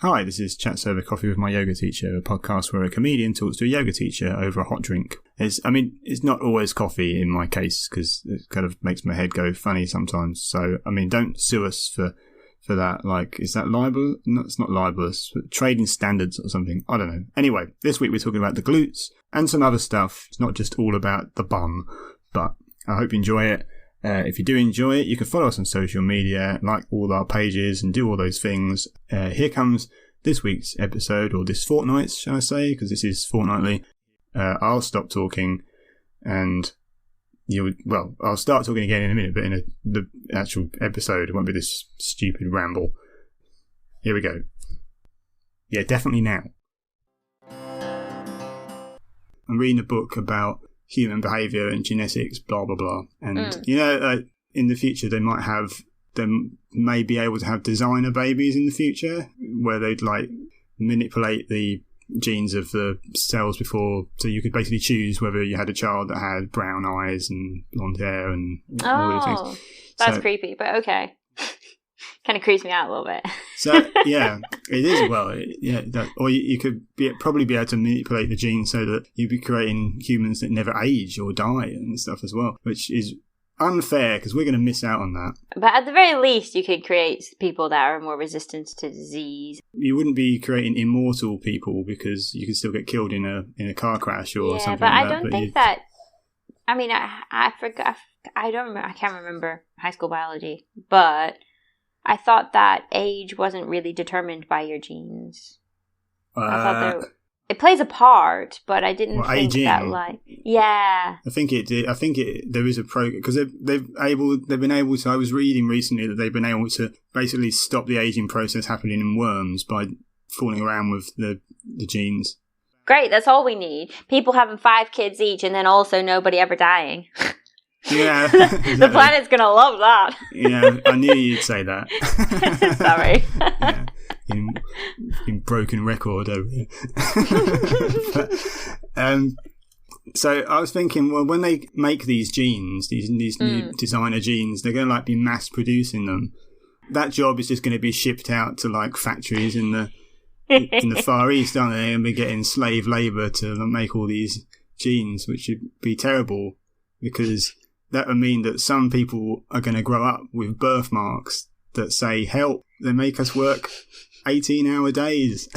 Hi, this is Chats Over Coffee with my yoga teacher, a podcast where a comedian talks to a yoga teacher over a hot drink. It's not always coffee in my case, because it kind of makes my head go funny sometimes. So, don't sue us for that. Like, is that libel? No, it's not libelous. Trading standards or something. I don't know. Anyway, this week we're talking about the glutes and some other stuff. It's not just all about the bum, but I hope you enjoy it. If you do enjoy it, you can follow us on social media, like all our pages and do all those things. Here comes this week's episode, or this fortnight's, shall I say, because this is fortnightly. I'll stop talking and I'll start talking again in a minute, but in the actual episode, it won't be this stupid ramble. Here we go. Yeah, definitely now. I'm reading a book about human behaviour and genetics, blah blah blah, and in the future they may be able to have designer babies in the future where they'd like manipulate the genes of the cells before, so you could basically choose whether you had a child that had brown eyes and blonde hair and all those things. That's creepy, but okay. Kind of creeps me out a little bit. So yeah, it is. Well, or you could probably be able to manipulate the genes so that you'd be creating humans that never age or die and stuff as well, which is unfair because we're going to miss out on that. But at the very least, you could create people that are more resistant to disease. You wouldn't be creating immortal people because you could still get killed in a car crash or something. But like I don't think that. I mean, I forgot. I don't remember. I can't remember high school biology, but I thought that age wasn't really determined by your genes. I thought it plays a part, but I didn't think aging. That yeah. I think it did. I think there is a program because they've been able to. I was reading recently that they've been able to basically stop the aging process happening in worms by fooling around with the genes. Great, that's all we need. People having 5 kids each, and then also nobody ever dying. Yeah, exactly. The planet's gonna love that. Yeah, I knew you'd say that. Sorry. Yeah, in broken record over here. So I was thinking, well, when they make these genes, these new designer genes, they're going to be mass producing them. That job is just going to be shipped out to factories in the Far East, aren't they? And be getting slave labour to make all these genes, which would be terrible because that would mean that some people are going to grow up with birthmarks that say, help, they make us work 18-hour days.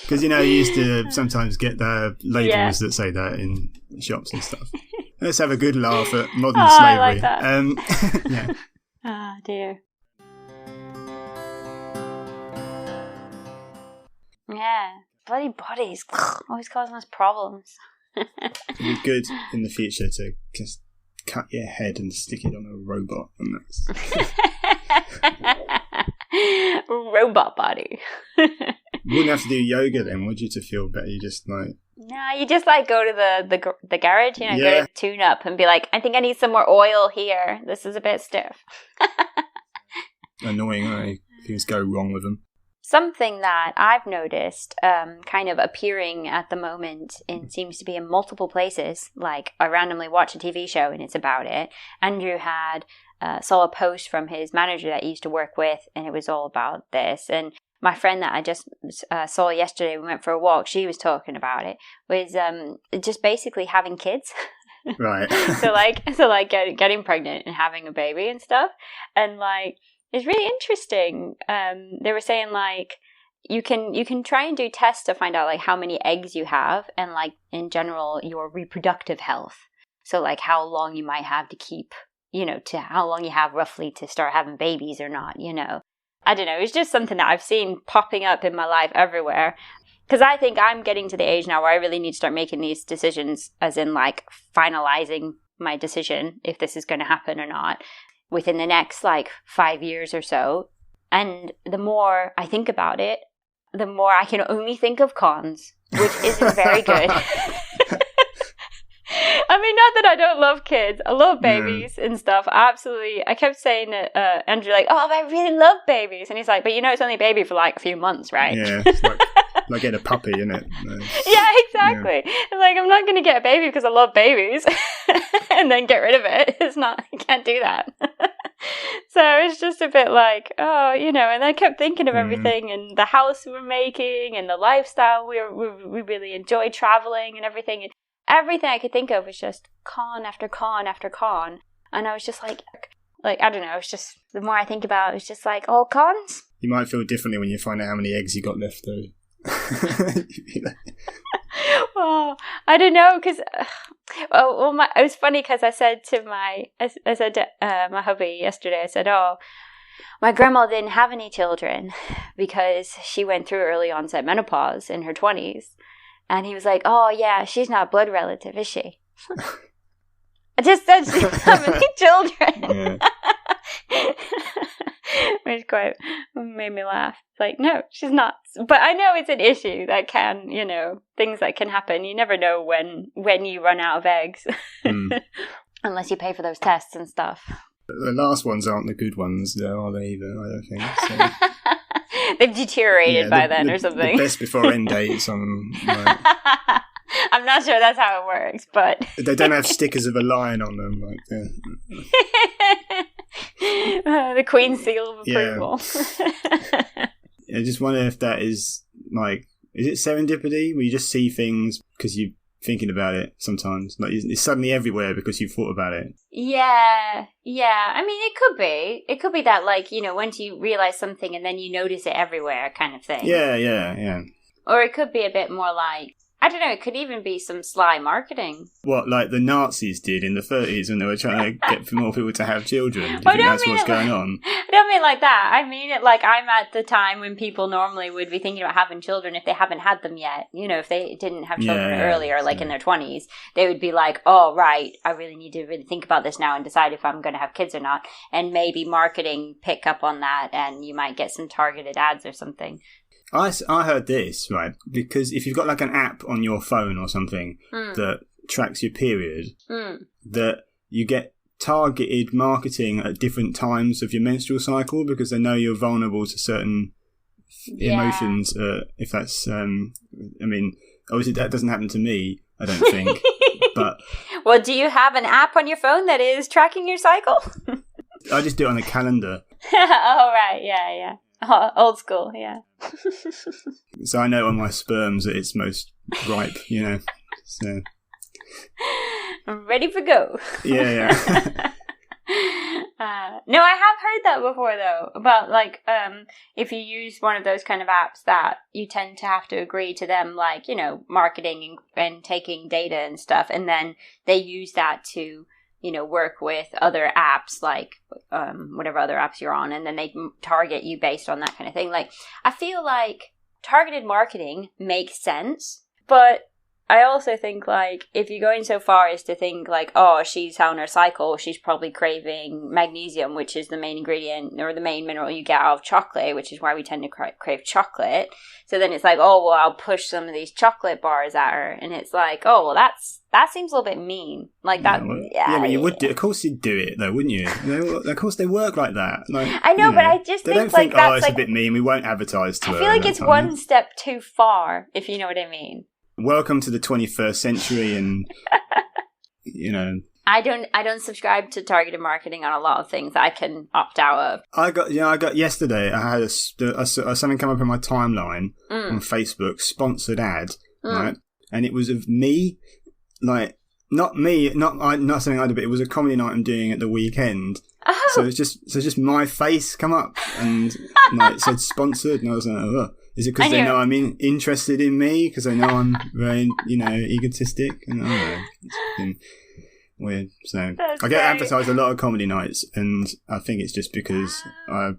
Because, you used to sometimes get the labels that say that in shops and stuff. Let's have a good laugh at modern slavery. I like that. Yeah. Ah, dear. Yeah. Bloody bodies. Always causing us problems. It'd be good in the future to just cut your head and stick it on a robot, and that's robot body. You wouldn't have to do yoga then, would you, to feel better? You just No, you just go to the garage, go to tune up and be like, I think I need some more oil here. This is a bit stiff. Annoying, right? Things go wrong with them. Something that I've noticed kind of appearing at the moment and seems to be in multiple places, like I randomly watch a TV show and it's about it. Andrew saw a post from his manager that he used to work with and it was all about this. And my friend that I just saw yesterday, we went for a walk, she was talking about it, was just basically having kids. Right. so getting pregnant and having a baby and stuff. And it's really interesting. They were saying you can try and do tests to find out how many eggs you have and in general your reproductive health. So how long you might have to keep, to how long you have roughly to start having babies or not, I don't know. It's just something that I've seen popping up in my life everywhere. Because I think I'm getting to the age now where I really need to start making these decisions, as in finalizing my decision if this is going to happen or not, within the next 5 years or so. And the more I think about it, the more I can only think of cons, which isn't very good. Not that I don't love kids. I love babies and stuff. Absolutely. I kept saying to Andrew, I really love babies. And he's like, but it's only a baby for a few months, right? Yeah, it's like getting a puppy, isn't it? Yeah, exactly. Yeah. I'm not going to get a baby because I love babies and then get rid of it. It's not, I can't do that. So it's just a bit like, oh, and I kept thinking of everything and the house we were making and the lifestyle we really enjoyed traveling and everything. And everything I could think of was just con after con after con. And I was just like, I don't know, it's just, the more I think about it, it's just like, all cons? You might feel differently when you find out how many eggs you got left, though. Well, I don't know, because it was funny because I said to my hubby yesterday, I said, oh, my grandma didn't have any children because she went through early onset menopause in her 20s. And he was like, oh yeah, she's not a blood relative, is she? I just said she didn't have any children. Yeah. Which quite made me laugh. Like, no, she's not. But I know it's an issue that can, things that can happen. You never know when you run out of eggs. Unless you pay for those tests and stuff. The last ones aren't the good ones, though, are they, either? I don't think so. They've deteriorated by then or something. The best before end dates on... I'm not sure that's how it works, but... They don't have stickers of a lion on them. The Queen's seal of approval. Yeah. I just wonder if that is, is it serendipity, where you just see things because you're thinking about it sometimes? Like, it's suddenly everywhere because you've thought about it. Yeah. I mean, it could be. It could be that, once you realize something and then you notice it everywhere kind of thing. Yeah. Or it could be a bit more like, I don't know, it could even be some sly marketing. What, like the Nazis did in the 30s when they were trying to get more people to have children? Do you think that's what's going on? I don't mean like that. I mean it like I'm at the time when people normally would be thinking about having children if they haven't had them yet. If they didn't have children earlier, in their 20s, they would be like, oh, right, I really need to really think about this now and decide if I'm going to have kids or not. And maybe marketing pick up on that and you might get some targeted ads or something. I heard this, right, because if you've got like an app on your phone or something that tracks your period, that you get targeted marketing at different times of your menstrual cycle because they know you're vulnerable to certain emotions. If that's, obviously that doesn't happen to me, I don't think. But well, do you have an app on your phone that is tracking your cycle? I just do it on a calendar. Oh, right, yeah. Oh, old school, yeah. So I know on my sperms that it's most ripe, So I'm ready for go. Yeah. No, I have heard that before though about if you use one of those kind of apps that you tend to have to agree to them marketing and taking data and stuff, and then they use that to work with other apps whatever other apps you're on, and then they target you based on that kind of thing. I feel like targeted marketing makes sense, but I also think if you're going so far as to think oh, she's on her cycle, she's probably craving magnesium, which is the main ingredient or the main mineral you get out of chocolate, which is why we tend to crave chocolate. So then it's oh, well, I'll push some of these chocolate bars at her, and it's oh, well, that seems a little bit mean. That. Yeah, but you would do. Of course, you'd do it though, wouldn't you? Of course, they work like that. I know, but I just they think don't think that's it's a bit mean. We won't advertise to her. I feel like it's one step too far, if you know what I mean. Welcome to the 21st century, and I don't subscribe to targeted marketing on a lot of things. I can opt out of. I got yesterday. I had something come up in my timeline on Facebook, sponsored ad, right? And it was of me, not something I did, but it was a comedy night I'm doing at the weekend. Oh. So it's just my face come up and it said sponsored, and I was like, oh. Is it because they know I'm interested in me? Because they know I'm very, egotistic? And I don't know. It's been weird. So I get advertised a lot of comedy nights, and I think it's just because I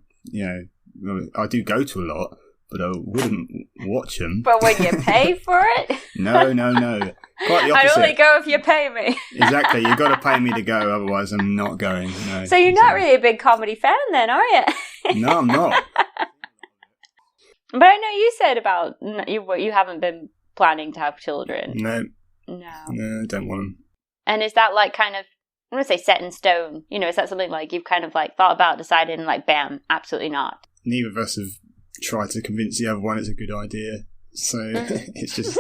do go to a lot, but I wouldn't watch them. But when you pay for it? No. Quite the opposite. I'd only go if you pay me. Exactly. You've got to pay me to go, otherwise I'm not going. No. So you're not really a big comedy fan then, are you? No, I'm not. But I know you said about you haven't been planning to have children. No, I don't want them. And is that kind of, I'm going to say set in stone? Is that something you've kind of thought about, decided, and bam, absolutely not? Neither of us have tried to convince the other one it's a good idea. So it's just,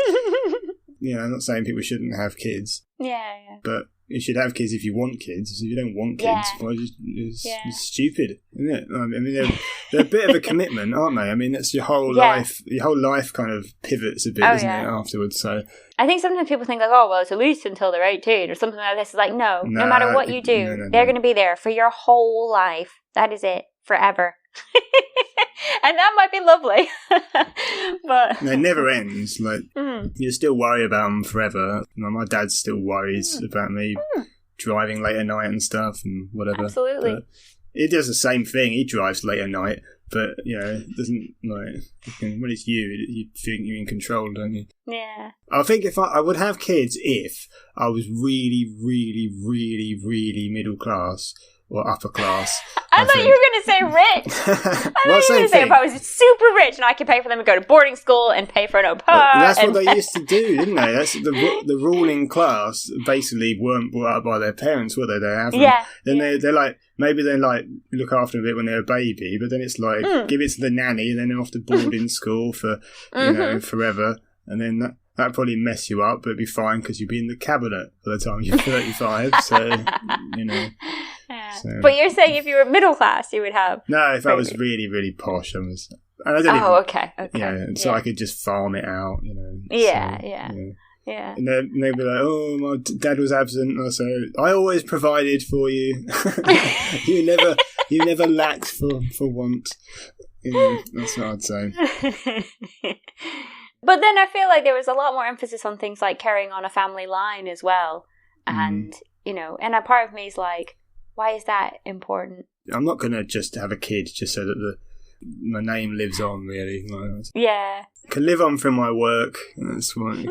I'm not saying people shouldn't have kids. Yeah. But you should have kids if you want kids. If you don't want kids, well, it's stupid, isn't it? I mean, they're a bit of a commitment, aren't they? I mean, that's your whole life. Your whole life kind of pivots a bit, isn't it, afterwards? So I think sometimes people think like, oh, well, it's at least until they're 18 or something like this. It's like, no matter what you do, they're going to be there for your whole life. That is it, forever. And that might be lovely. But it never ends. Like, you still worry about them forever. My dad still worries about me driving late at night and stuff and whatever. Absolutely. But he does the same thing. He drives late at night, but, it doesn't, like, when it's you think you're in control, don't you? Yeah. I think if I would have kids if I was really, really, really, really middle class or upper class. I thought you were going to say rich. I thought you were going to say if I was super rich and I could pay for them to go to boarding school and pay for an au pair. That's what they used to do, didn't they? That's the ruling class basically weren't brought up by their parents, were they? They have them. Yeah. Then they're like, maybe they like look after them a bit when they're a baby, but then it's like, give it to the nanny and then they're off to boarding school for, forever. And then that'd probably mess you up, but it'd be fine because you'd be in the cabinet by the time you're 35. So, Yeah. So. But you're saying if you were middle class, you would have... No, if I was really, really posh, I was... okay. Yeah, so I could just farm it out, Yeah. And then they'd be like, oh, my dad was absent. And I say, I always provided for you. you never lacked for want. That's what I'd say. But then I feel like there was a lot more emphasis on things like carrying on a family line as well. And, and a part of me is like, why is that important? I'm not going to just have a kid just so that my name lives on, really. Yeah. I can live on from my work. That's why.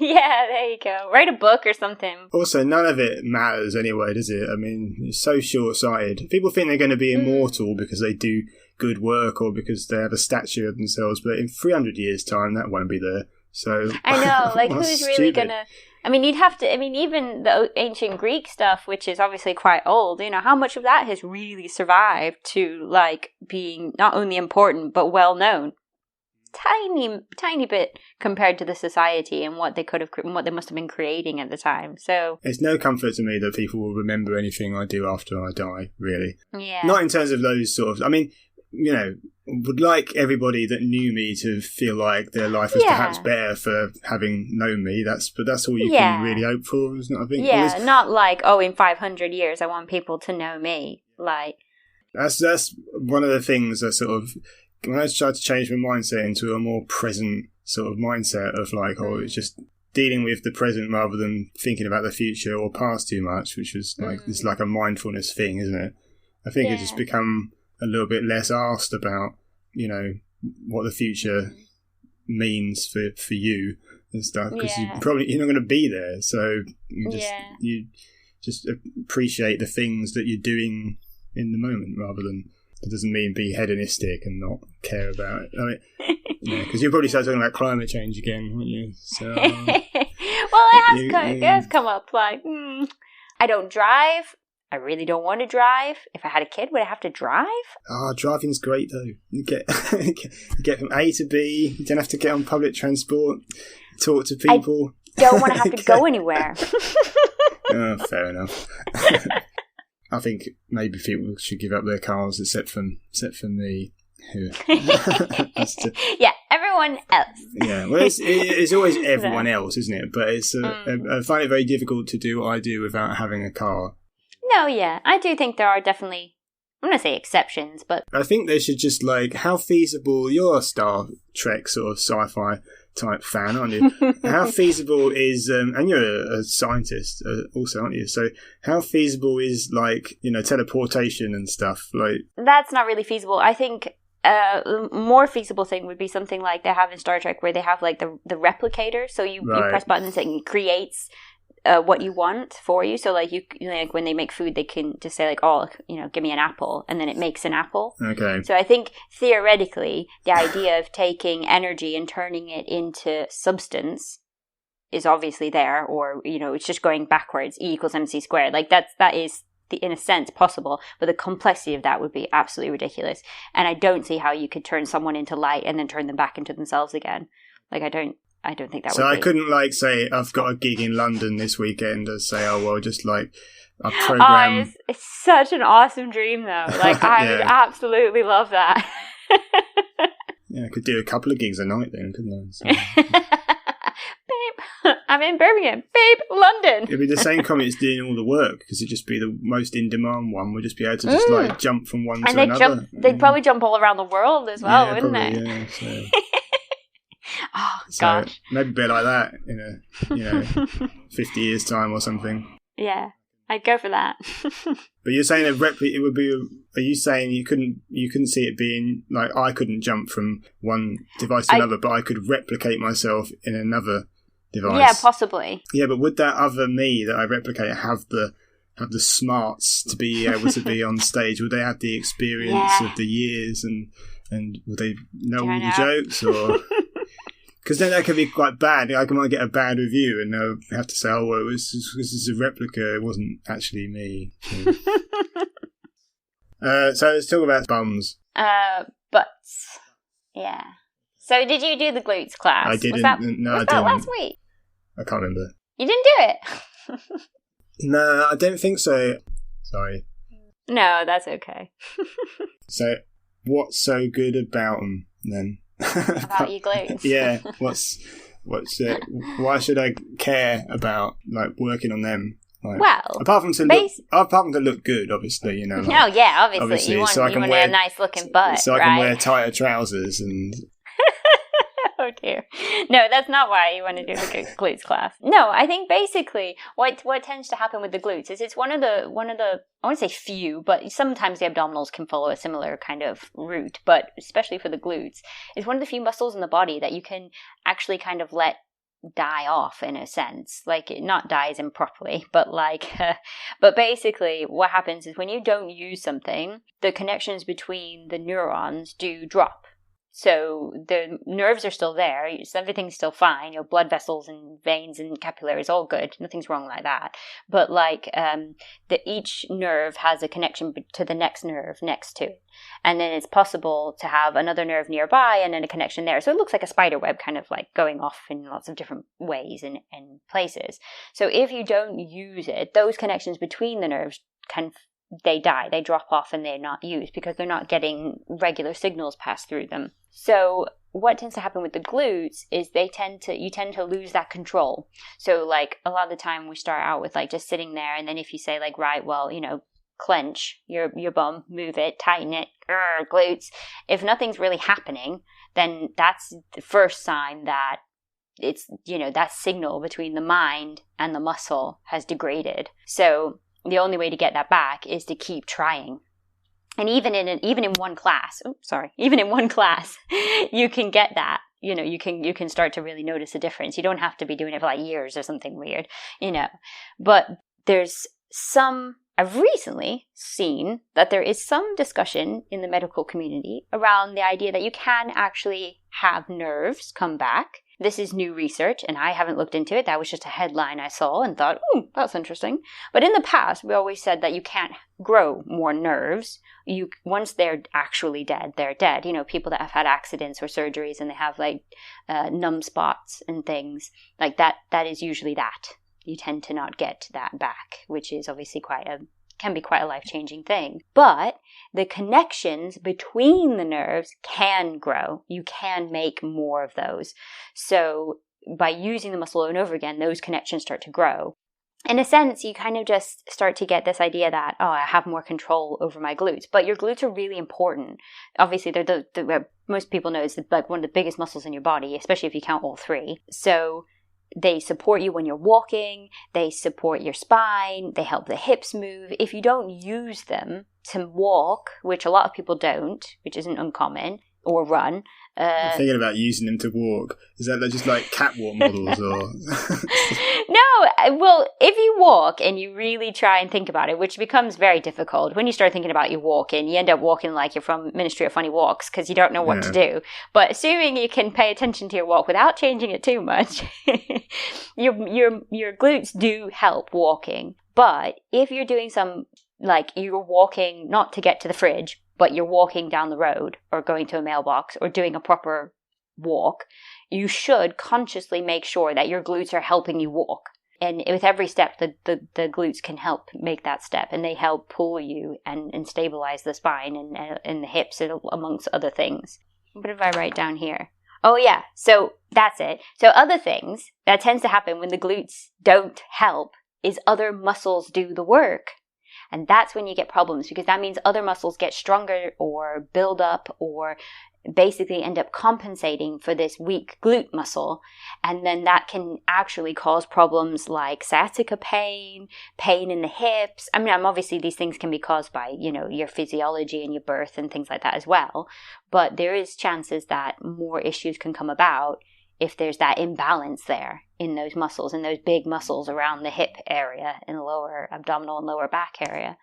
Yeah, there you go. Write a book or something. Also, none of it matters anyway, does it? I mean, it's so short-sighted. People think they're going to be immortal because they do good work or because they have a statue of themselves, but in 300 years' time, that won't be there. So I know, like, who's really going to... I mean, even the ancient Greek stuff, which is obviously quite old, how much of that has really survived to, like, being not only important, but well-known? Tiny bit compared to the society and what they must have been creating at the time. So it's no comfort to me that people will remember anything I do after I die, really. Yeah. Not in terms of those sort of... I mean... would like everybody that knew me to feel like their life was perhaps better for having known me. That's all you can really hope for, isn't it? I think. Yeah, not like, in 500 years I want people to know me. Like that's one of the things I sort of, when I tried to change my mindset into a more present sort of mindset of like, it's just dealing with the present rather than thinking about the future or past too much, which was like it's like a mindfulness thing, isn't it? I think it's just become a little bit less asked about, what the future means for you and stuff, because you're not going to be there. So you just appreciate the things that you're doing in the moment, rather than, it doesn't mean be hedonistic and not care about it. I mean, because you'll probably start talking about climate change again, won't you? So, well, it has come up. Like, I don't drive. I really don't want to drive. If I had a kid, would I have to drive? Driving's great though. You get from A to B. You don't have to get on public transport. Talk to people. I don't want to have to go anywhere. Fair enough. I think maybe people should give up their cars, except for me. Yeah, everyone else. Yeah, well, it's always everyone else, isn't it? But I find it very difficult to do what I do without having a car. No, yeah. I do think there are definitely, I'm going to say exceptions, but... I think they should just, like, how feasible, you're a Star Trek sort of sci-fi type fan, aren't you? How feasible is, and you're a scientist also, aren't you? So how feasible is, like, teleportation and stuff? Like, that's not really feasible. I think a more feasible thing would be something like they have in Star Trek, where they have, like, the replicator. So you press buttons and it creates... what you want for you. So like like when they make food, they can just say like, give me an apple, and then it makes an apple. Okay. So I think theoretically the idea of taking energy and turning it into substance is obviously there, or it's just going backwards, E equals mc squared. Like that is in a sense possible, but the complexity of that would be absolutely ridiculous. And I don't see how you could turn someone into light and then turn them back into themselves again. Like I I don't think that so would I be. couldn't like say I've got a gig in London this weekend and say, oh well, just like a Oh, program. it's such an awesome dream, though. Like, I would absolutely love that. Yeah, I could do a couple of gigs a night then, couldn't I? So, Babe, I'm in Birmingham. Babe, London. it'd be the same comics doing all the work because it'd just be the most in-demand one. We'd just be able to just like jump from one to another. They'd probably jump all around the world as well, wouldn't probably, they? Yeah, so. Oh, So gosh. maybe a bit like that in a 50 years time or something. Yeah, I'd go for that. But you're saying it would be. Are you saying you couldn't see it being like I couldn't jump from one device to another, but I could replicate myself in another device? Yeah, possibly. Yeah, but would that other me that I replicate have the smarts to be able to be on stage? Would they have the experience of the years and would they know all the jokes or? Because then that could be quite bad. I might get a bad review and they'll have to say, oh, well, this is a replica. It wasn't actually me. So let's talk about bums. Butts. Yeah. So did you do the glutes class? I didn't. I didn't. last week? I can't remember. You didn't do it? No, I don't think so. Sorry. No, that's okay. So what's so good about them then? About your glutes? Yeah. What's why should I care about like working on them? Like, well, apart from to look good, obviously, you know. Like, oh yeah, obviously you want, so you want a nice looking butt, so I can wear tighter trousers and. Oh dear. No, that's not why you want to do the glutes class. No, I think basically what tends to happen with the glutes is it's one of the I want to say few, but sometimes the abdominals can follow a similar kind of route, but especially for the glutes, it's one of the few muscles in the body that you can actually kind of let die off in a sense. Like, not die as improperly, but but basically what happens is when you don't use something, the connections between the neurons do drop. So the nerves are still there. Everything's still fine. Your blood vessels and veins and capillaries, all good. Nothing's wrong like that. But each nerve has a connection to the next nerve next to it. And then it's possible to have another nerve nearby and then a connection there. So it looks like a spider web kind of like going off in lots of different ways and places. So if you don't use it, those connections between the nerves they die, they drop off and they're not used because they're not getting regular signals passed through them. So what tends to happen with the glutes is you tend to lose that control. So like a lot of the time we start out with like just sitting there, and then if you say like, right, well, clench your bum, move it, tighten it, glutes. If nothing's really happening, then that's the first sign that it's, that signal between the mind and the muscle has degraded. So the only way to get that back is to keep trying. And even in one class, you can get that. You can start to really notice a difference. You don't have to be doing it for like years or something weird, But I've recently seen that there is some discussion in the medical community around the idea that you can actually have nerves come back. This is new research, and I haven't looked into it. That was just a headline I saw and thought, that's interesting. But in the past, we always said that you can't grow more nerves. Once they're actually dead, they're dead. People that have had accidents or surgeries and they have like numb spots and things like that, that is usually that. You tend to not get that back, which is obviously can be quite a life-changing thing. But the connections between the nerves can grow. You can make more of those. So by using the muscle over and over again, those connections start to grow. In a sense, you kind of just start to get this idea that, I have more control over my glutes. But your glutes are really important. Obviously, they're most people know it's like one of the biggest muscles in your body, especially if you count all three. So they support you when you're walking, they support your spine, they help the hips move. If you don't use them to walk, which a lot of people don't, which isn't uncommon, or run. I'm thinking about using them to walk. Is that just like catwalk models or? No, well, if you walk and you really try and think about it, which becomes very difficult when you start thinking about your walking, you end up walking like you're from Ministry of Funny Walks because you don't know what to do. But assuming you can pay attention to your walk without changing it too much, your glutes do help walking. But if you're doing you're walking not to get to the fridge, but you're walking down the road or going to a mailbox or doing a proper walk, you should consciously make sure that your glutes are helping you walk. And with every step, the glutes can help make that step, and they help pull you and stabilize the spine and the hips, amongst other things. What did I write down here? Oh, yeah. So that's it. So other things that tends to happen when the glutes don't help is other muscles do the work. And that's when you get problems, because that means other muscles get stronger or build up or basically end up compensating for this weak glute muscle. And then that can actually cause problems like sciatica pain in the hips. I mean, obviously these things can be caused by, your physiology and your birth and things like that as well. But there is chances that more issues can come about if there's that imbalance there in those muscles, in those big muscles around the hip area, in the lower abdominal and lower back area.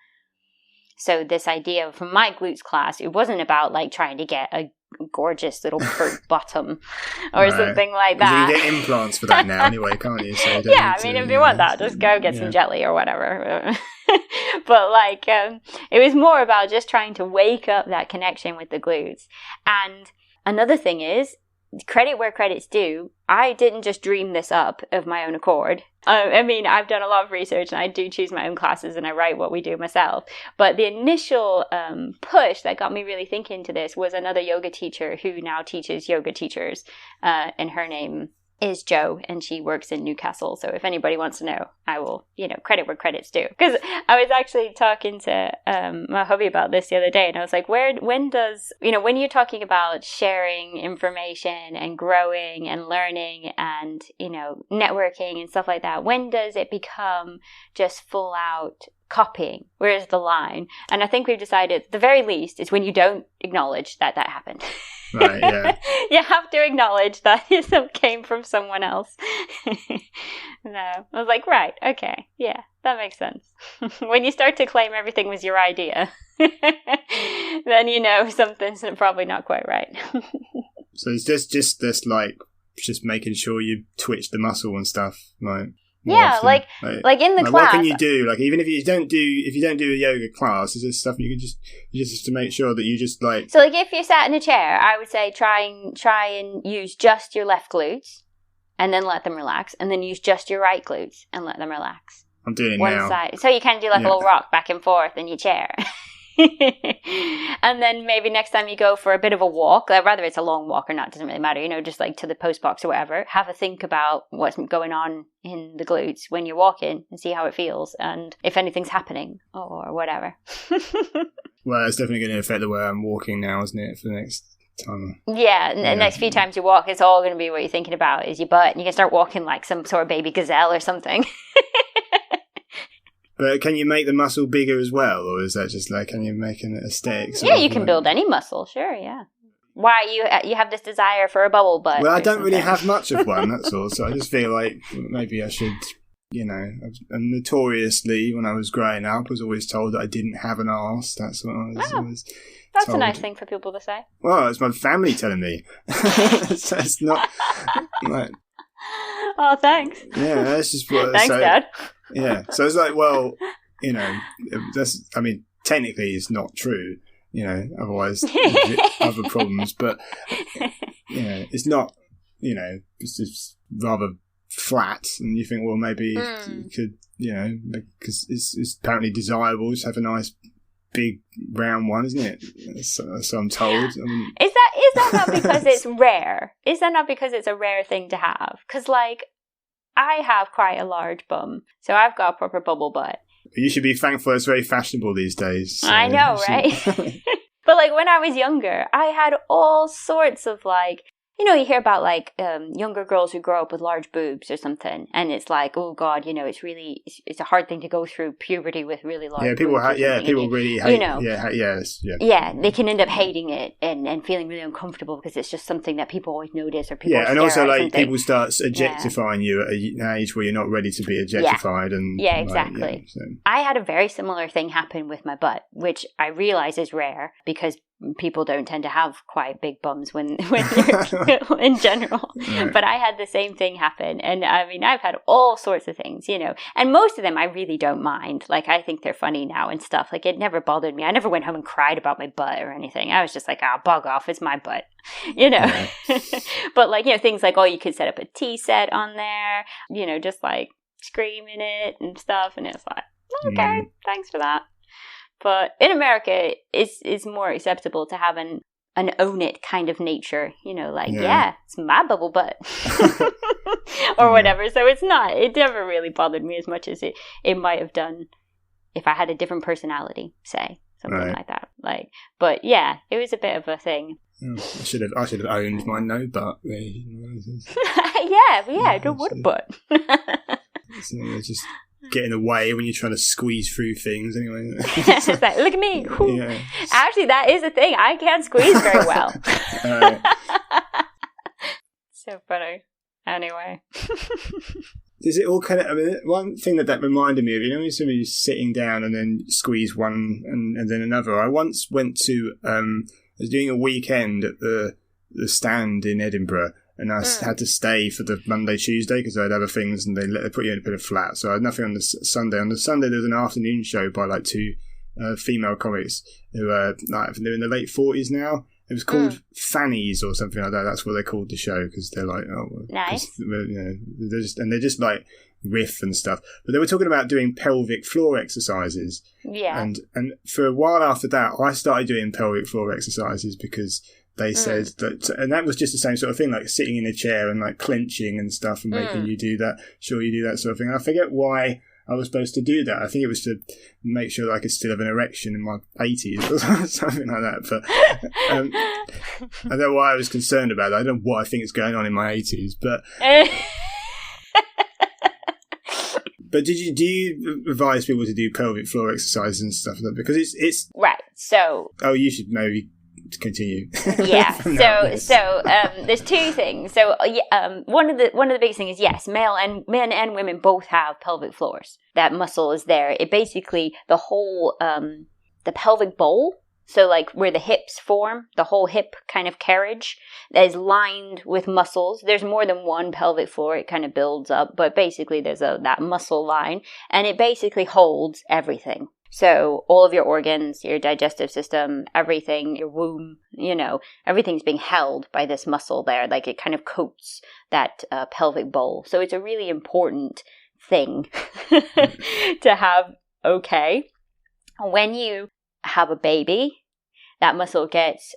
So this idea from my glutes class, it wasn't about like trying to get a gorgeous little fruit bottom or something like that. You can get implants for that now anyway, can't you? So yeah, I mean, if you want that, just go get some jelly or whatever. But like, it was more about just trying to wake up that connection with the glutes. And another thing is, credit where credit's due, I didn't just dream this up of my own accord. I mean, I've done a lot of research and I do choose my own classes and I write what we do myself. But the initial push that got me really thinking to this was another yoga teacher who now teaches yoga teachers. And her name is Jo, and she works in Newcastle. So if anybody wants to know, I will, credit where credit's due. Because I was actually talking to my hubby about this the other day, and I was like, when does, when you're talking about sharing information and growing and learning and, networking and stuff like that, when does it become just full out copying? Where is the line? And I think we've decided the very least is when you don't acknowledge that happened. Right, yeah. You have to acknowledge that it came from someone else. No, I was like, right, okay, yeah, that makes sense. When you start to claim everything was your idea, then something's probably not quite right. So it's just this, like, just making sure you twitch the muscle and stuff, like. Yeah, like in the class. What can you do? Like, even if you don't do a yoga class, is there stuff you can just to make sure that you just like. So, like, if you're sat in a chair, I would say try and use just your left glutes, and then let them relax, and then use just your right glutes and let them relax. I'm doing it one now. Side, so you can do like a little rock back and forth in your chair. And then maybe next time you go for a bit of a walk, whether it's a long walk or not, doesn't really matter, just like to the post box or whatever, have a think about what's going on in the glutes when you're walking and see how it feels and if anything's happening or whatever. Well, it's definitely going to affect the way I'm walking now, isn't it, for the next time? Yeah, the next few times you walk, it's all going to be what you're thinking about is your butt, and you can start walking like some sort of baby gazelle or something. But can you make the muscle bigger as well, or is that just like, can you make an aesthetic? Yeah, you can build any muscle, sure, yeah. Why, you have this desire for a bubble butt? Well, I don't really have much of one, that's all, so I just feel like maybe I should, and notoriously, when I was growing up, I was always told that I didn't have an arse. That's what I was always That's told. a nice thing for people to say. Well, it's my family telling me. So it's not like... Oh, thanks. Yeah, that's just what... Thanks, Dad. Yeah, so it's like, well, that's... I mean, technically it's not true, otherwise other problems, but, it's not, it's just rather flat, and you think, well, maybe you could, because it's apparently desirable to have a nice big round one, isn't it? So I'm told. Is that not because it's rare? Is that not because it's a rare thing to have? Because, like, I have quite a large bum, so I've got a proper bubble butt. You should be thankful it's very fashionable these days. So I know, right? But, like, when I was younger, I had all sorts of, like, you hear about, like, younger girls who grow up with large boobs or something, and it's like, oh, God, it's really, it's a hard thing to go through puberty with really large boobs. People really hate, Yeah, they can end up hating it and feeling really uncomfortable because it's just something that people always notice or people and also, like, people start objectifying you at an age where you're not ready to be objectified. Yeah, exactly. So. I had a very similar thing happen with my butt, which I realize is rare because people don't tend to have quite big bums when you're in general. Right. But I had the same thing happen. And I mean, I've had all sorts of things, you know, and most of them I really don't mind. Like, I think they're funny now and stuff. Like, it never bothered me. I never went home and cried about my butt or anything. I was just like, bug off. It's my butt, you know. Right. But like, you know, things like, you could set up a tea set on there, you know, just like screaming it and stuff. And it's like, okay, thanks for that. But in America, it's more acceptable to have an own it kind of nature, you know, like, it's my bubble butt or whatever. So it never really bothered me as much as it might have done if I had a different personality, say, something like that. Like, but yeah, it was a bit of a thing. I should have owned my no butt. What a butt. So just get in the way when you're trying to squeeze through things anyway. It's like, look at me. Yeah. Actually, that is a thing. I can't squeeze very well. So funny. Anyway. Does it all kind of, I mean, one thing that reminded me of, you know, when somebody's sitting down and then squeeze one and then another. I once went to, I was doing a weekend at the stand in Edinburgh. And I had to stay for the Monday, Tuesday because I had other things, and they put you in a bit of flat. So I had nothing on the Sunday. On the Sunday, there was an afternoon show by like two female comics who are they're in the late 40s now. It was called Fannies or something like that. That's what they called the show because they're like, nice. You know, they're just like riff and stuff. But they were talking about doing pelvic floor exercises. Yeah. And for a while after that, I started doing pelvic floor exercises because they said that, and that was just the same sort of thing, like sitting in a chair and like clenching and stuff and making you do that. Sure, you do that sort of thing. And I forget why I was supposed to do that. I think it was to make sure that I could still have an erection in my 80s or something like that. But I don't know why I was concerned about it. I don't know what I think is going on in my 80s, but. But do you advise people to do pelvic floor exercises and stuff like that? Because it's right. So you should maybe continue. Yeah. So there's two things. So one of the biggest things is, yes, men and women both have pelvic floors. That muscle is there. It basically the whole the pelvic bowl. So like where the hips form, the whole hip kind of carriage that is lined with muscles. There's more than one pelvic floor. It kind of builds up, but basically there's that muscle line, and it basically holds everything. So all of your organs, your digestive system, everything, your womb, you know, everything's being held by this muscle there. Like it kind of coats that pelvic bowl. So it's a really important thing to have. Okay. When you have a baby, that muscle gets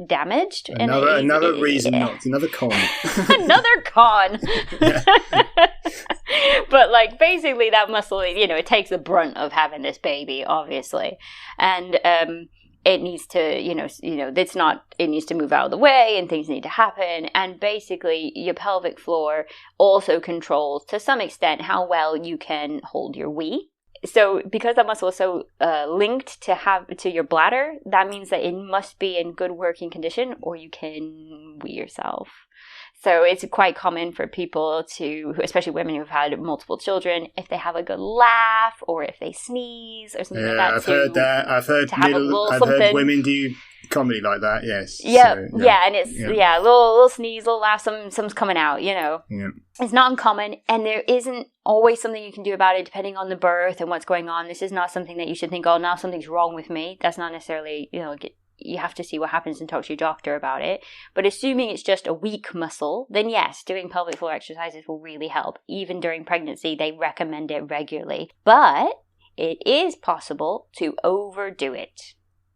damaged. Another reason not. Another con. Another con. But like basically that muscle, you know, it takes the brunt of having this baby, obviously. And it needs to, it needs to move out of the way and things need to happen. And basically your pelvic floor also controls to some extent how well you can hold your wee. So because that muscle is so linked to your bladder, that means that it must be in good working condition or you can wee yourself. So it's quite common for people to, especially women who've had multiple children, if they have a good laugh or if they sneeze or something like that. I've heard that. I've heard women do comedy like that. Yes. Yeah, so, and it's little sneeze, little laugh, some's coming out. You know, It's not uncommon, and there isn't always something you can do about it depending on the birth and what's going on. This is not something that you should think, oh, now something's wrong with me. That's not necessarily, you have to see what happens and talk to your doctor about it. But assuming it's just a weak muscle, then yes, doing pelvic floor exercises will really help. Even during pregnancy, they recommend it regularly. But it is possible to overdo it.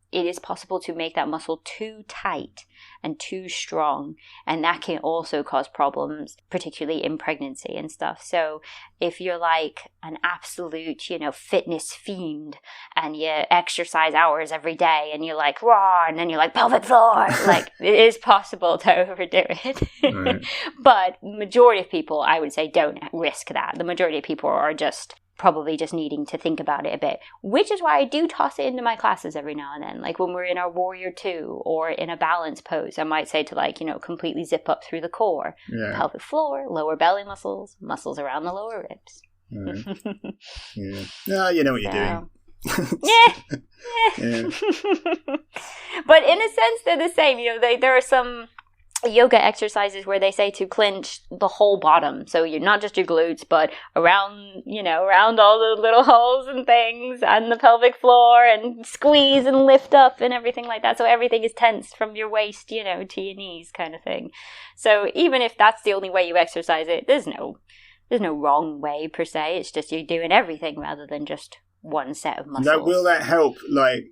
It is possible to make that muscle too tight and too strong. And that can also cause problems, particularly in pregnancy and stuff. So if you're like an absolute, fitness fiend and you exercise hours every day and you're like, raw, and then you're like, pelvic floor, like it is possible to overdo it. Right. But majority of people, I would say, don't risk that. The majority of people are probably just needing to think about it a bit, which is why I do toss it into my classes every now and then. Like when we're in our warrior 2 or in a balance pose, I might say to completely zip up through the core, pelvic floor, lower belly muscles around the lower ribs. Right. Yeah. No, you know what you're doing. Yeah. Yeah. But in a sense, they're the same. There are some yoga exercises where they say to clench the whole bottom, so you're not just your glutes, but around all the little holes and things, and the pelvic floor, and squeeze and lift up and everything like that. So everything is tense from your waist, to your knees, kind of thing. So even if that's the only way you exercise it, there's no wrong way per se. It's just you're doing everything rather than just one set of muscles. Now, will that help? Like,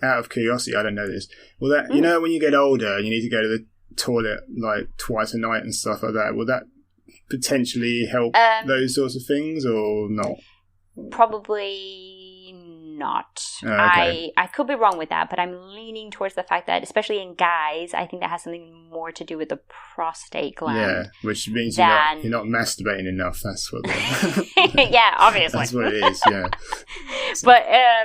out of curiosity, I don't know this. Will that, when you get older and you need to go to the toilet like twice a night and stuff like that, will that potentially help those sorts of things or not? Probably not. Okay. I could be wrong with that, but I'm leaning towards the fact that, especially in guys, I think that has something more to do with the prostate gland. Yeah, which means you're not masturbating enough. That's what. Yeah, obviously. That's what it is. Yeah. So. But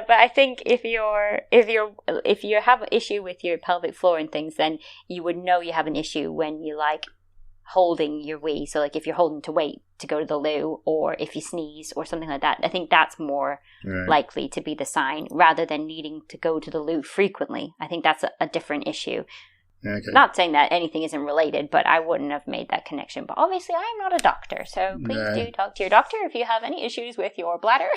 I think if you have an issue with your pelvic floor and things, then you would know you have an issue when you like holding your wee. So like if you're holding to wait to go to the loo, or if you sneeze or something like that, I think that's more likely to be the sign rather than needing to go to the loo frequently. I think that's a different issue. Okay. Not saying that anything isn't related, but I wouldn't have made that connection. But obviously, I am not a doctor, so please do talk to your doctor if you have any issues with your bladder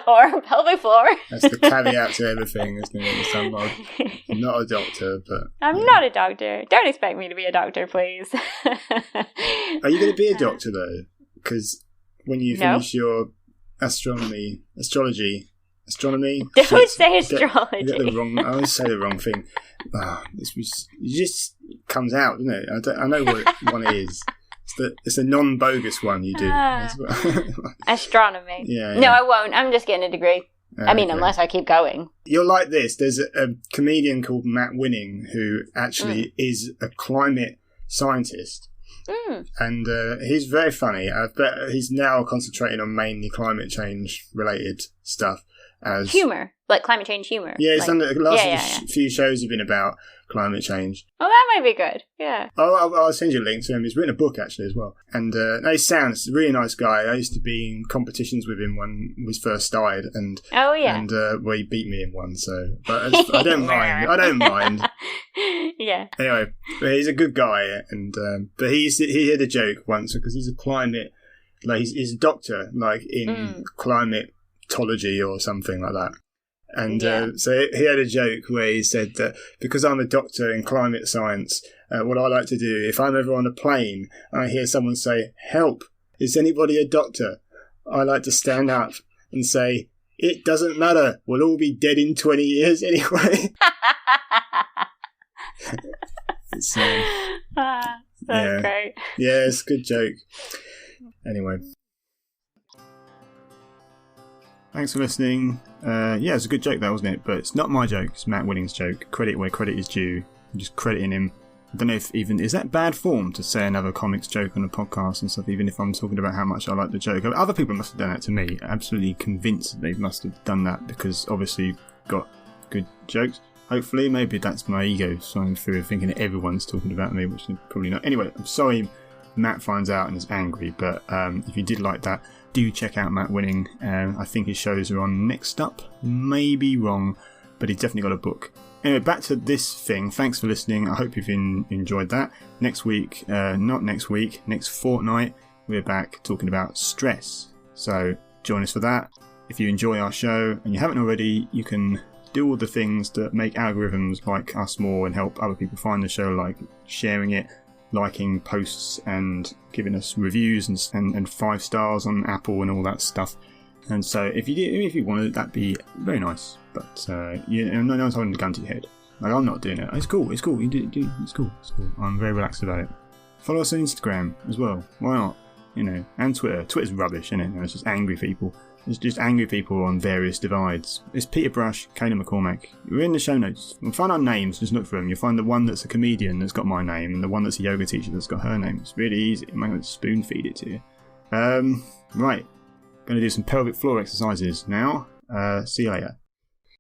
or pelvic floor. That's the caveat to everything, isn't it? I'm not a doctor, but... I'm not a doctor. Don't expect me to be a doctor, please. Are you going to be a doctor, though? Because when you finish your astrology... Don't say astrology. I always say the wrong thing. It just comes out, doesn't it? I know what one is. It's a non-bogus one you do. Astronomy. Yeah. No, I won't. I'm just getting a degree. I mean, unless I keep going. You're like this. There's a comedian called Matt Winning who actually is a climate scientist. And he's very funny. I bet he's now concentrating on mainly climate change related stuff. As humor, like climate change humor. Yeah, it's the last few shows have been about climate change. Oh, that might be good. Yeah. I'll send you a link to him. He's written a book actually as well. And he sounds a really nice guy. I used to be in competitions with him when we first started, and well, he beat me in one. So, but I don't mind. I don't mind. Yeah. Anyway, but he's a good guy, and but he had a joke once because he's a climate, like he's a doctor, like in climatology or something like that. And so he had a joke where he said that because I'm a doctor in climate science, what I like to do, if I'm ever on a plane and I hear someone say, "Help, is anybody a doctor?" I like to stand up and say, "It doesn't matter, we'll all be dead in 20 years anyway." That's great. Yeah, it's a good joke. Anyway. Thanks for listening. It's a good joke that, wasn't it? But it's not my joke, it's Matt Winning's joke. Credit where credit is due. I'm just crediting him. I don't know if even... Is that bad form to say another comics joke on a podcast and stuff, even if I'm talking about how much I like the joke? Other people must have done that to me. Absolutely convinced they must have done that because obviously got good jokes. Hopefully, maybe that's my ego showing through thinking that everyone's talking about me, which is probably not. Anyway, I'm sorry Matt finds out and is angry, but if you did like that, do check out Matt Winning. I think his shows are on Next Up. Maybe wrong, but he's definitely got a book. Anyway, back to this thing. Thanks for listening. I hope you've enjoyed that. Next fortnight, we're back talking about stress. So join us for that. If you enjoy our show and you haven't already, you can do all the things that make algorithms like us more and help other people find the show, like sharing it, liking posts and giving us reviews and 5 stars on Apple and all that stuff. And so if you wanted, that'd be very nice. But no one's holding the gun to your head. Like, I'm not doing it. It's cool. You do it. It's cool. I'm very relaxed about it. Follow us on Instagram as well. Why not? And Twitter. Twitter's rubbish, isn't it? It's just angry people. It's just angry people on various divides. It's Peter Brush, Kayla McCormack. We're in the show notes. You'll find our names, just look for them. You'll find the one that's a comedian that's got my name, and the one that's a yoga teacher that's got her name. It's really easy. I'm going to spoon feed it to you. Right. Going to do some pelvic floor exercises now. See you later.